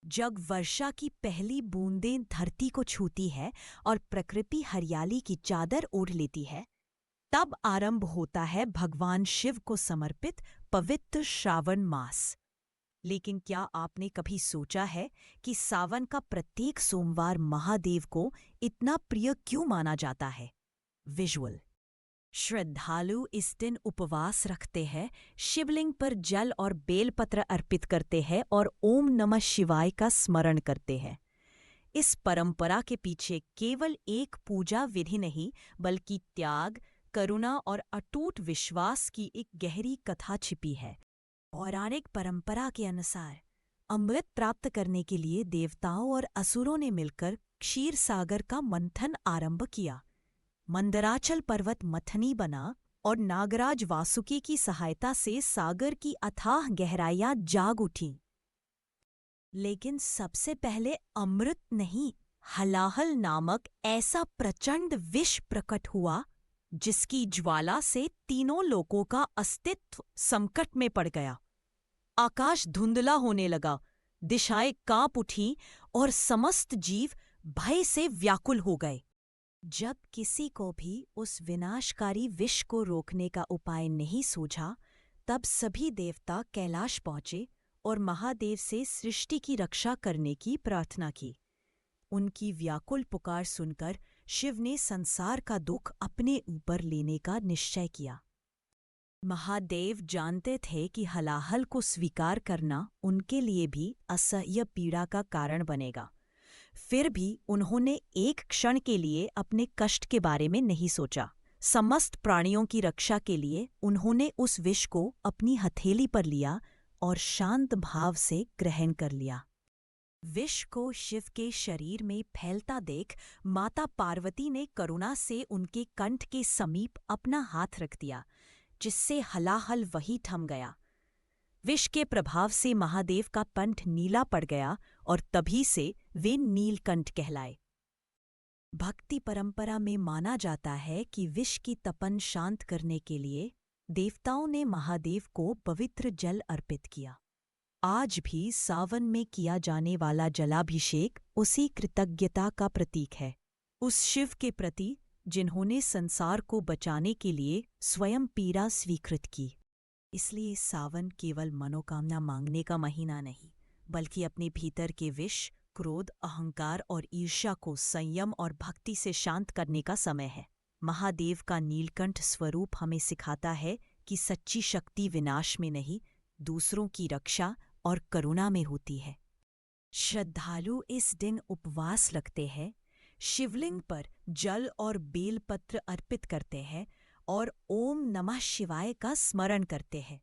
जब वर्षा की पहली बूंदें धरती को छूती है और प्रकृति हरियाली की चादर ओढ़ लेती है, तब आरंभ होता है भगवान शिव को समर्पित पवित्र श्रावण मास। लेकिन क्या आपने कभी सोचा है कि सावन का प्रत्येक सोमवार महादेव को इतना प्रिय क्यों माना जाता है? विजुअल। श्रद्धालु इस दिन उपवास रखते हैं, शिवलिंग पर जल और बेलपत्र अर्पित करते हैं और ओम नमः शिवाय का स्मरण करते हैं। इस परंपरा के पीछे केवल एक पूजा विधि नहीं, बल्कि त्याग, करुणा और अटूट विश्वास की एक गहरी कथा छिपी है। पौराणिक परंपरा के अनुसार अमृत प्राप्त करने के लिए देवताओं और असुरों ने मिलकर क्षीर सागर का मंथन आरंभ किया। मंदराचल पर्वत मथनी बना और नागराज वासुकी की सहायता से सागर की अथाह गहराइयां जाग उठीं। लेकिन सबसे पहले अमृत नहीं, हलाहल नामक ऐसा प्रचंड विष प्रकट हुआ जिसकी ज्वाला से तीनों लोकों का अस्तित्व संकट में पड़ गया। आकाश धुंधला होने लगा, दिशाएं कांप उठीं और समस्त जीव भय से व्याकुल हो गए। जब किसी को भी उस विनाशकारी विष को रोकने का उपाय नहीं सूझा, तब सभी देवता कैलाश पहुंचे और महादेव से सृष्टि की रक्षा करने की प्रार्थना की। उनकी व्याकुल पुकार सुनकर शिव ने संसार का दुख अपने ऊपर लेने का निश्चय किया। महादेव जानते थे कि हलाहल को स्वीकार करना उनके लिए भी असह्य पीड़ा का कारण बनेगा। फिर भी उन्होंने एक क्षण के लिए अपने कष्ट के बारे में नहीं सोचा। समस्त प्राणियों की रक्षा के लिए उन्होंने उस विष को अपनी हथेली पर लिया और शांत भाव से ग्रहण कर लिया। विष को शिव के शरीर में फैलता देख माता पार्वती ने करुणा से उनके कंठ के समीप अपना हाथ रख दिया, जिससे हलाहल वहीं थम गया। विष के प्रभाव से महादेव का कंठ नीला पड़ गया और तभी से वे नीलकंठ कहलाए। भक्ति परंपरा में माना जाता है कि विष की तपन शांत करने के लिए देवताओं ने महादेव को पवित्र जल अर्पित किया। आज भी सावन में किया जाने वाला जलाभिषेक उसी कृतज्ञता का प्रतीक है, उस शिव के प्रति जिन्होंने संसार को बचाने के लिए स्वयं पीड़ा स्वीकृत की। इसलिए सावन केवल मनोकामना मांगने का महीना नहीं, बल्कि अपने भीतर के विष, क्रोध, अहंकार और ईर्ष्या को संयम और भक्ति से शांत करने का समय है। महादेव का नीलकंठ स्वरूप हमें सिखाता है कि सच्ची शक्ति विनाश में नहीं, दूसरों की रक्षा और करुणा में होती है। श्रद्धालु इस दिन उपवास रखते हैं, शिवलिंग पर जल और बेलपत्र अर्पित करते हैं और ओम नमः शिवाय का स्मरण करते हैं।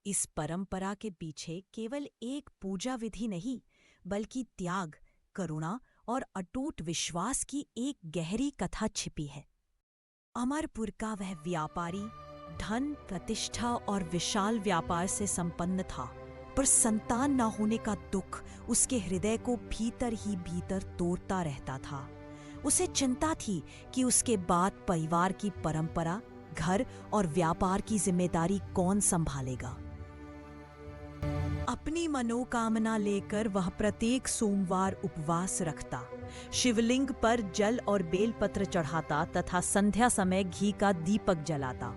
इस परंपरा के पीछे केवल एक पूजा विधि नहीं, बल्कि त्याग, करुणा और अटूट विश्वास की एक गहरी कथा छिपी है। अमरपुर का वह व्यापारी धन, प्रतिष्ठा और विशाल व्यापार से संपन्न था, पर संतान न होने का दुख उसके हृदय को भीतर ही भीतर तोड़ता रहता था। उसे चिंता थी कि उसके बाद परिवार की परंपरा, घर और व्यापार की जिम्मेदारी कौन संभालेगा। अपनी मनोकामना लेकर वह प्रत्येक सोमवार उपवास रखता, शिवलिंग पर जल और बेलपत्र चढ़ाता तथा संध्या समय घी का दीपक जलाता।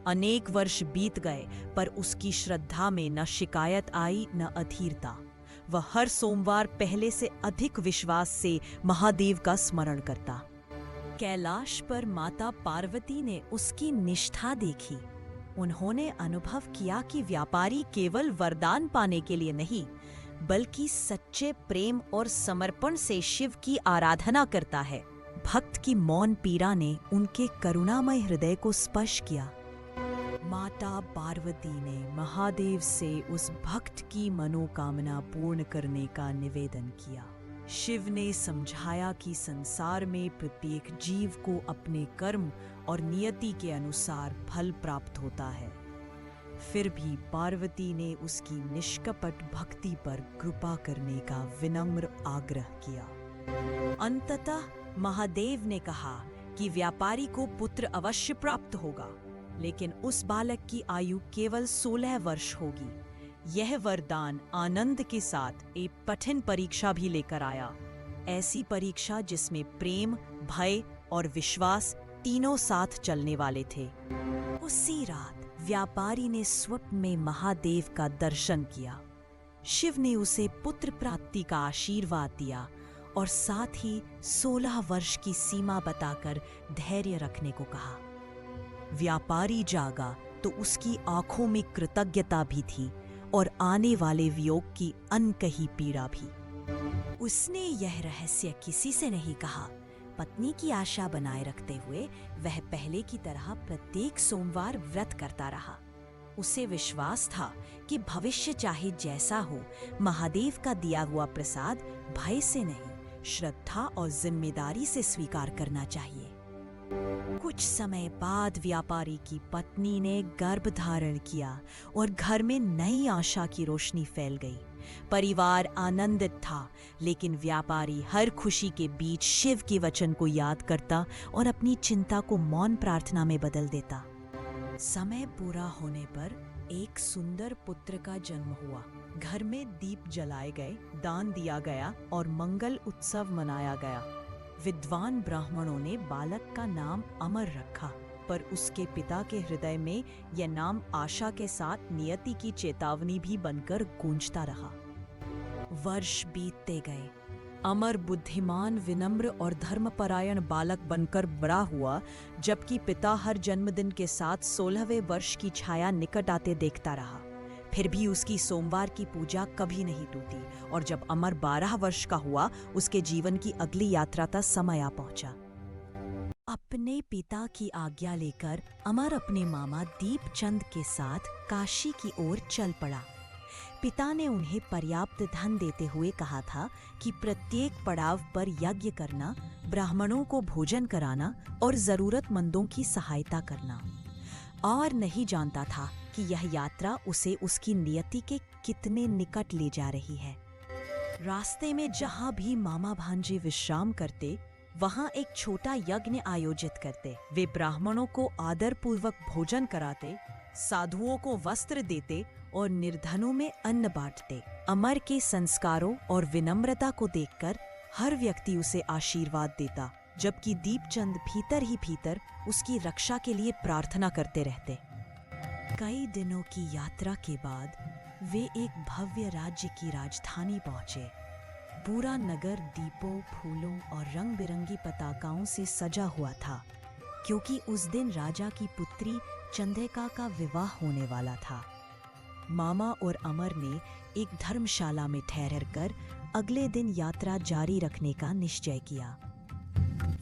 अनेक वर्ष बीत गए, पर उसकी श्रद्धा में न शिकायत आई न अधीरता। वह हर सोमवार पहले से अधिक विश्वास से महादेव का स्मरण करता। कैलाश पर माता पार्वती ने उसकी निष्ठा देखी। उन्होंने अनुभव किया कि व्यापारी केवल वरदान पाने के लिए नहीं, बल्कि सच्चे प्रेम और समर्पण से शिव की आराधना करता है। भक्त की मौन पीड़ा ने उनके करुणामय हृदय को स्पर्श किया। माता पार्वती ने महादेव से उस भक्त की मनोकामना पूर्ण करने का निवेदन किया। शिव ने समझाया कि संसार में प्रत्येक जीव को अपने कर्म और नियति के अनुसार फल प्राप्त होता है। फिर भी पार्वती ने उसकी निष्कपट भक्ति पर कृपा करने का विनम्र आग्रह किया। अंततः महादेव ने कहा कि व्यापारी को पुत्र अवश्य प्राप्त होगा, लेकिन उस बालक की आयु केवल 16 वर्ष होगी। यह वरदान आनंद के साथ एक कठिन परीक्षा भी लेकर आया। ऐसी परीक्षा जिसमें प्रेम, भय और विश्वास तीनों साथ चलने वाले थे। उसी रात व्यापारी ने स्वप्न में महादेव का दर्शन किया। शिव ने उसे पुत्र प्राप्ति का आशीर्वाद दिया और साथ ही 16 वर्ष की सीमा बताकर धैर्य रखने को कहा। व्यापारी जागा तो उसकी आंखों में कृतज्ञता भी थी और आने वाले वियोग की अनकही पीड़ा भी। उसने यह रहस्य किसी से नहीं कहा। पत्नी की आशा बनाए रखते हुए वह पहले की तरह प्रत्येक सोमवार व्रत करता रहा। उसे विश्वास था कि भविष्य चाहे जैसा हो, महादेव का दिया हुआ प्रसाद भय से नहीं, श्रद्धा और जिम्मेदारी से स्वीकार करना चाहिए। कुछ समय बाद व्यापारी की पत्नी ने गर्भ धारण किया और घर में नई आशा की रोशनी फैल गई। परिवार आनंदित था, लेकिन व्यापारी हर खुशी के बीच शिव के वचन को याद करता और अपनी चिंता को मौन प्रार्थना में बदल देता। समय पूरा होने पर एक सुंदर पुत्र का जन्म हुआ। घर में दीप जलाए गए, दान दिया गया और मंगल उत्सव मनाया गया। विद्वान ब्राह्मणों ने बालक का नाम अमर रखा, पर उसके पिता के हृदय में यह नाम आशा के साथ नियति की चेतावनी भी बनकर गूंजता रहा। वर्ष बीतते गए। अमर बुद्धिमान, विनम्र और धर्मपरायण बालक बनकर बड़ा हुआ, जबकि पिता हर जन्मदिन के साथ 16वें वर्ष की छाया निकट आते देखता रहा। फिर भी उसकी सोमवार की पूजा कभी नहीं टूटी और जब अमर 12 वर्ष का हुआ, उसके जीवन की अगली यात्रा का समय आ पहुंचा। अपने पिता की आज्ञा लेकर अमर अपने मामा दीपचंद के साथ काशी की ओर चल पड़ा। पिता ने उन्हें पर्याप्त धन देते हुए कहा था कि प्रत्येक पड़ाव पर यज्ञ करना, ब्राह्मणों को भोजन कराना और जरूरतमंदों की सहायता करना। और नहीं जानता था कि यह यात्रा उसे उसकी नियति के कितने निकट ले जा रही है। रास्ते में जहां भी मामा भांजे विश्राम करते, वहां एक छोटा यज्ञ आयोजित करते। वे ब्राह्मणों को आदर पूर्वक भोजन कराते, साधुओं को वस्त्र देते और निर्धनों में अन्न बांटते। अमर के संस्कारों और विनम्रता को देखकर हर व्यक्ति उसे आशीर्वाद देता, जबकि दीपचंद भीतर ही भीतर उसकी रक्षा के लिए प्रार्थना करते रहते। कई दिनों की यात्रा के बाद वे एक भव्य राज्य की राजधानी पहुंचे। पूरा नगर दीपों, फूलों और रंग बिरंगी पताकाओं से सजा हुआ था, क्योंकि उस दिन राजा की पुत्री चंद्रिका का विवाह होने वाला था। मामा और अमर ने एक धर्मशाला में ठहरकर अगले दिन यात्रा जारी रखने का निश्चय किया।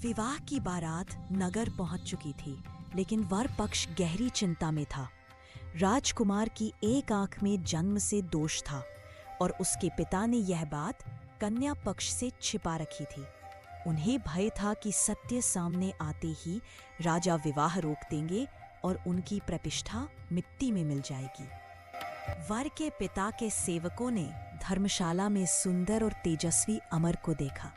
विवाह की बारात नगर पहुंच चुकी थी, लेकिन वर पक्ष गहरी चिंता में था। राजकुमार की एक आंख में जन्म से दोष था और उसके पिता ने यह बात कन्या पक्ष से छिपा रखी थी। उन्हें भय था कि सत्य सामने आते ही राजा विवाह रोक देंगे और उनकी प्रतिष्ठा मिट्टी में मिल जाएगी। वर के पिता के सेवकों ने धर्मशाला में सुंदर और तेजस्वी अमर को देखा।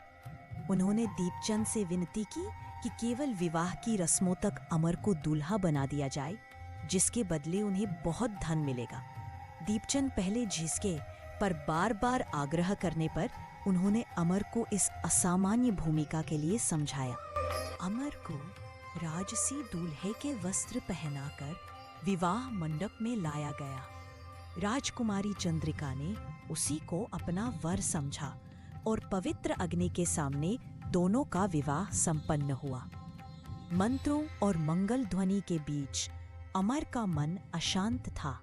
उन्होंने दीपचंद से विनती की कि केवल विवाह की रस्मों तक अमर को दूल्हा बना दिया जाए, जिसके बदले उन्हें बहुत धन मिलेगा। दीपचंद पहले झिझके, पर बार बार आग्रह करने पर उन्होंने अमर को इस असामान्य भूमिका के लिए समझाया। अमर को राजसी दूल्हे के वस्त्र पहनाकर विवाह मंडप में लाया गया। राजकुमारी चंद्रिका ने उसी को अपना वर समझा और पवित्र अग्नि के सामने दोनों का विवाह संपन्न हुआ। मंत्रों और मंगल ध्वनि के बीच अमर का मन अशांत था,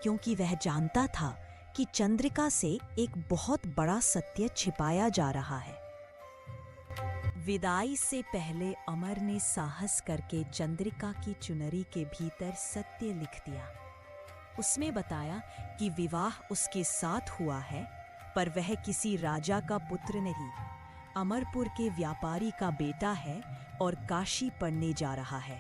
क्योंकि वह जानता था कि चंद्रिका से एक बहुत बड़ा सत्य छिपाया जा रहा है। विदाई से पहले अमर ने साहस करके चंद्रिका की चुनरी के भीतर सत्य लिख दिया। उसने बताया कि विवाह उसके साथ हुआ है, पर वह किसी राजा का पुत्र नहीं, अमरपुर के व्यापारी का बेटा है और काशी पढ़ने जा रहा है।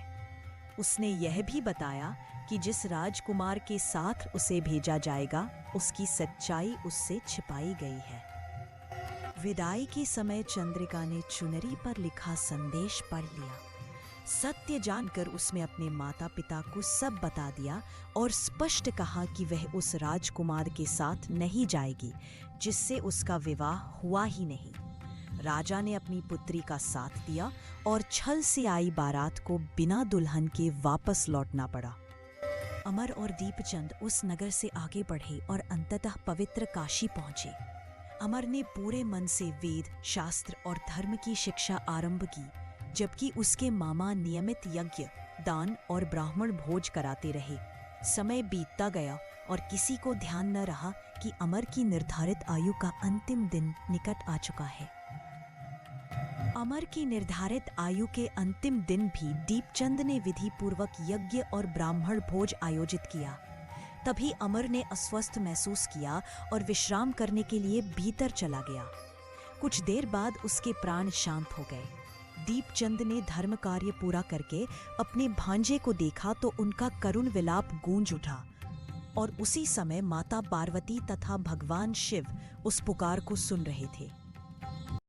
उसने यह भी बताया कि जिस राजकुमार के साथ उसे भेजा जाएगा, उसकी सच्चाई उससे छिपाई गई है। विदाई के समय चंद्रिका ने चुनरी पर लिखा संदेश पढ़ लिया। सत्य जानकर उसने अपने माता पिता को सब बता दिया और स्पष्ट कहा कि वह उस राजकुमार के साथ नहीं जाएगी जिससे उसका विवाह हुआ ही नहीं। राजा ने अपनी पुत्री का साथ दिया और छल से आई बारात को बिना दुल्हन के वापस लौटना पड़ा। अमर और दीपचंद उस नगर से आगे बढ़े और अंततः पवित्र काशी पहुंचे। अमर ने पूरे मन से वेद, शास्त्र और धर्म की शिक्षा आरंभ की, जबकि उसके मामा नियमित यज्ञ, दान और ब्राह्मण भोज कराते रहे। समय बीतता गया और किसी को ध्यान न रहा कि अमर की निर्धारित आयु का अंतिम दिन निकट आ चुका है। अमर की निर्धारित आयु के अंतिम दिन भी दीपचंद ने विधि पूर्वक यज्ञ और ब्राह्मण भोज आयोजित किया। तभी अमर ने अस्वस्थ महसूस किया और विश्राम करने के लिए भीतर चला गया। कुछ देर बाद उसके प्राण शांत हो गए। दीपचंद ने धर्म कार्य पूरा करके अपने भांजे को देखा तो उनका करुण विलाप गूंज उठा और उसी समय माता पार्वती तथा भगवान शिव उस पुकार को सुन रहे थे।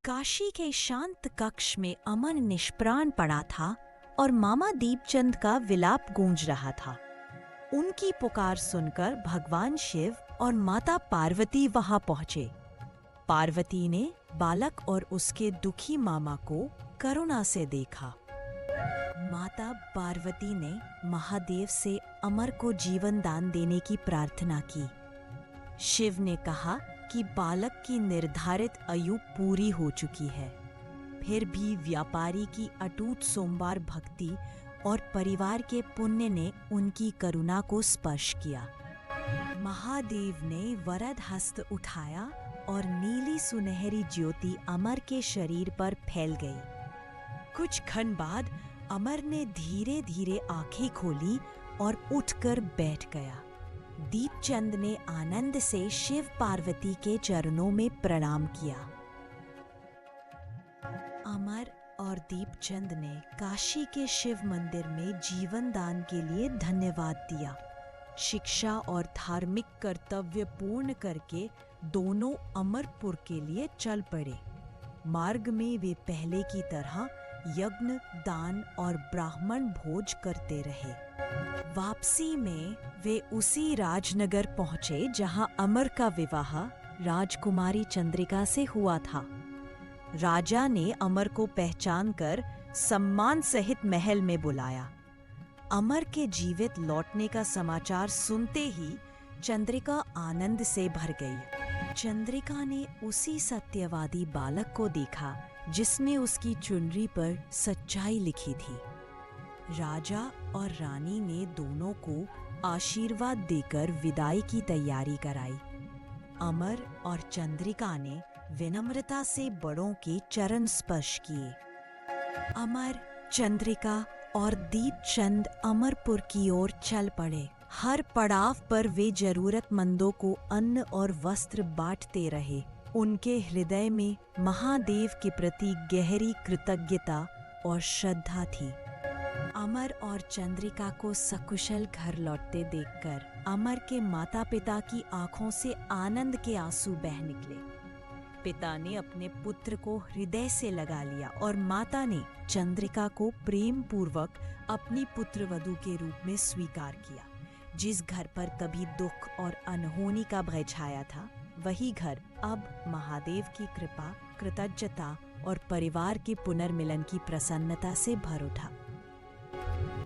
काशी के शांत कक्ष में अमर निष्प्राण पड़ा था और मामा दीपचंद का विलाप गूंज रहा था। उनकी पुकार सुनकर भगवान शिव और माता पार्वती वहां पहुंचे। पार्वती ने बालक और उसके दुखी मामा को करुणा से देखा। माता पार्वती ने महादेव से अमर को जीवन दान देने की प्रार्थना की। शिव ने कहा कि बालक की निर्धारित आयु पूरी हो चुकी है, फिर भी व्यापारी की अटूट सोमवार भक्ति और परिवार के पुण्य ने उनकी करुणा को स्पर्श किया। महादेव ने वरद हस्त उठाया और नीली सुनहरी ज्योति अमर के शरीर पर फैल गई। कुछ क्षण बाद अमर ने धीरे धीरे आंखें खोली और उठकर बैठ गया। दीपचंद ने आनंद से शिव पार्वती के चरणों में प्रणाम किया। अमर और दीपचंद ने काशी के शिव मंदिर में जीवन दान के लिए धन्यवाद दिया। शिक्षा और धार्मिक कर्तव्य पूर्ण करके दोनों अमरपुर के लिए चल पड़े। मार्ग में वे पहले की तरह यज्ञ, दान और ब्राह्मण भोज करते रहे। वापसी में वे उसी राजनगर पहुंचे जहां अमर का विवाह राजकुमारी चंद्रिका से हुआ था। राजा ने अमर को पहचानकर सम्मान सहित महल में बुलाया। अमर के जीवित लौटने का समाचार सुनते ही चंद्रिका आनंद से भर गई। चंद्रिका ने उसी सत्यवादी बालक को देखा जिसने उसकी चुनरी पर सच्चाई लिखी थी। राजा और रानी ने दोनों को आशीर्वाद देकर विदाई की तैयारी कराई। अमर और चंद्रिका ने विनम्रता से बड़ों के चरण स्पर्श किए। अमर, चंद्रिका और दीपचंद अमरपुर की ओर चल पड़े। हर पड़ाव पर वे जरूरतमंदों को अन्न और वस्त्र बांटते रहे। उनके हृदय में महादेव के प्रति गहरी कृतज्ञता और श्रद्धा थी। अमर और चंद्रिका को सकुशल घर लौटते देखकर अमर के माता पिता की आंखों से आनंद के आंसू बह निकले। पिता ने अपने पुत्र को हृदय से लगा लिया और माता ने चंद्रिका को प्रेम पूर्वक अपनी पुत्रवधू के रूप में स्वीकार किया। जिस घर पर कभी दुख और अनहोनी का भय छाया था, वही घर अब महादेव की कृपा, कृतज्ञता और परिवार के पुनर्मिलन की प्रसन्नता से भर उठा।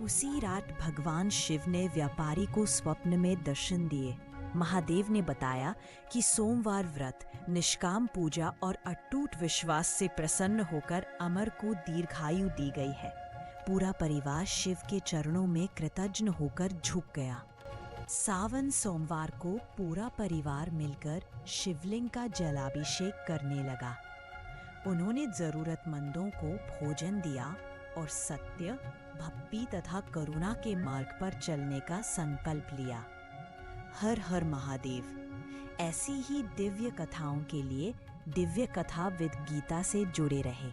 उसी रात भगवान शिव ने व्यापारी को स्वप्न में दर्शन दिए। महादेव ने बताया कि सोमवार व्रत, निष्काम पूजा और अटूट विश्वास से प्रसन्न होकर अमर को दीर्घायु दी गई है। पूरा परिवार शिव के चरणों में कृतज्ञ होकर झुक गया। सावन सोमवार को पूरा परिवार मिलकर शिवलिंग का जलाभिषेक करने लगा। उन्होंने जरूरतमंदों को भोजन दिया और सत्य, भक्ति तथा करुणा के मार्ग पर चलने का संकल्प लिया। हर हर महादेव। ऐसी ही दिव्य कथाओं के लिए दिव्य कथा विद गीता से जुड़े रहे।